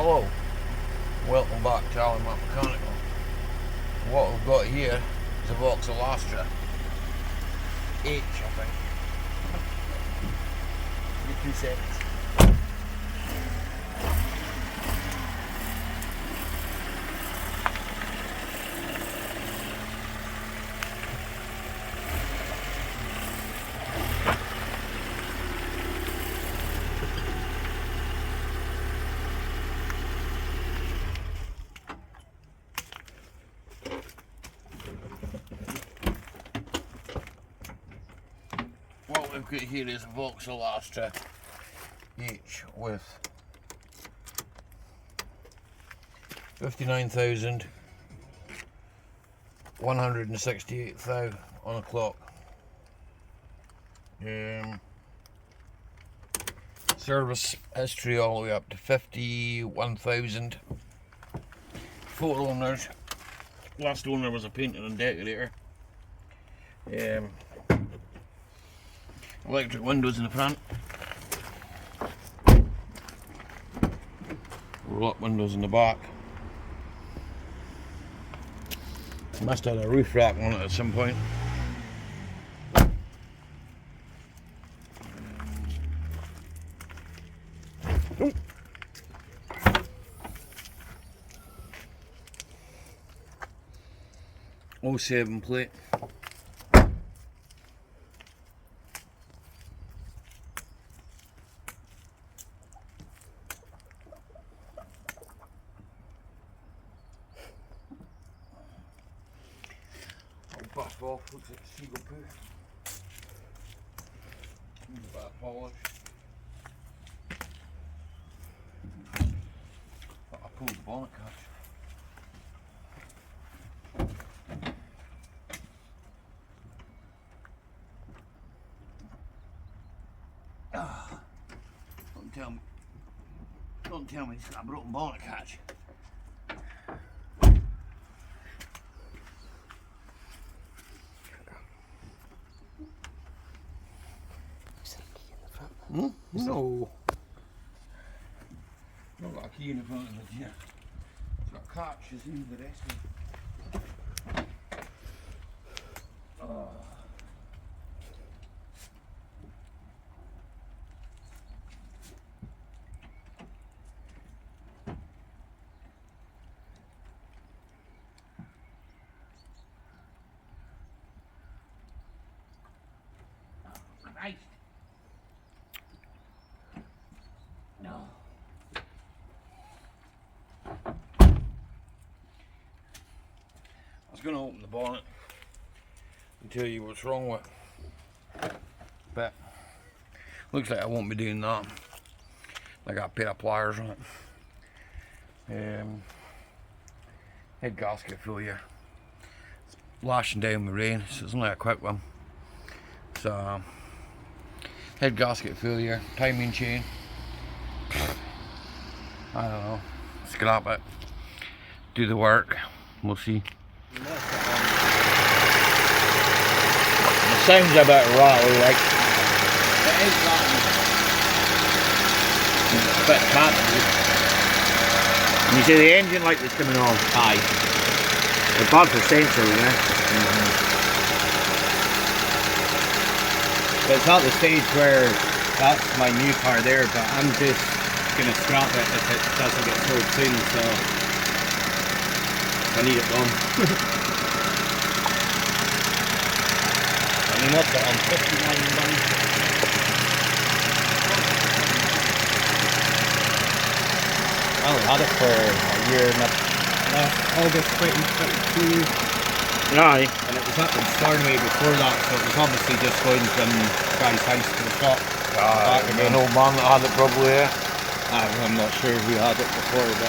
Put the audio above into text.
Hello, welcome back to Alan Mechanical. What we've got here is a Vauxhall Astra H, I think. Give me 2 seconds. What we've got here is a Vauxhall Astra H with 59,168 thou on the clock. Service history all the way up to 51,000. 4 owners. Last owner was a painter and decorator. Electric windows in the front. Roll-up windows in the back. Must have a roof rack on it at some point. Oh. 07 plate. Back off, looks like seagull poo. Needs a bit of polish. But I pulled the bonnet catch. Don't tell me it's got a broken bonnet catch. Hmm? No. Not got a key in the front of it here. It's got catches in the rest of it. Oh. Christ. No. I was going to open the bonnet and tell you what's wrong with it, but looks like I won't be doing that. I got a pair of pliers on it. Head gasket failure. It's lashing down with rain, so it's only a quick one. So head gasket failure, timing chain. I don't know, scrap it, do the work, we'll see. The sound's a bit rattly, like. It is rattly. It's a bit catty. And you see the engine light that's coming on? Aye. It's bad for sensors, yeah? It's at the stage where that's my new car there, but I'm just going to scrap it if it doesn't get sold soon, so I need it done. I mean, what's it on? 59.1? I only had it for a year and August 2022. Aye. And it was up in Stornoway before that, so it was obviously just going from guy's house to the shop. Back again. An old man that had it probably, yeah. I'm not sure who had it before, but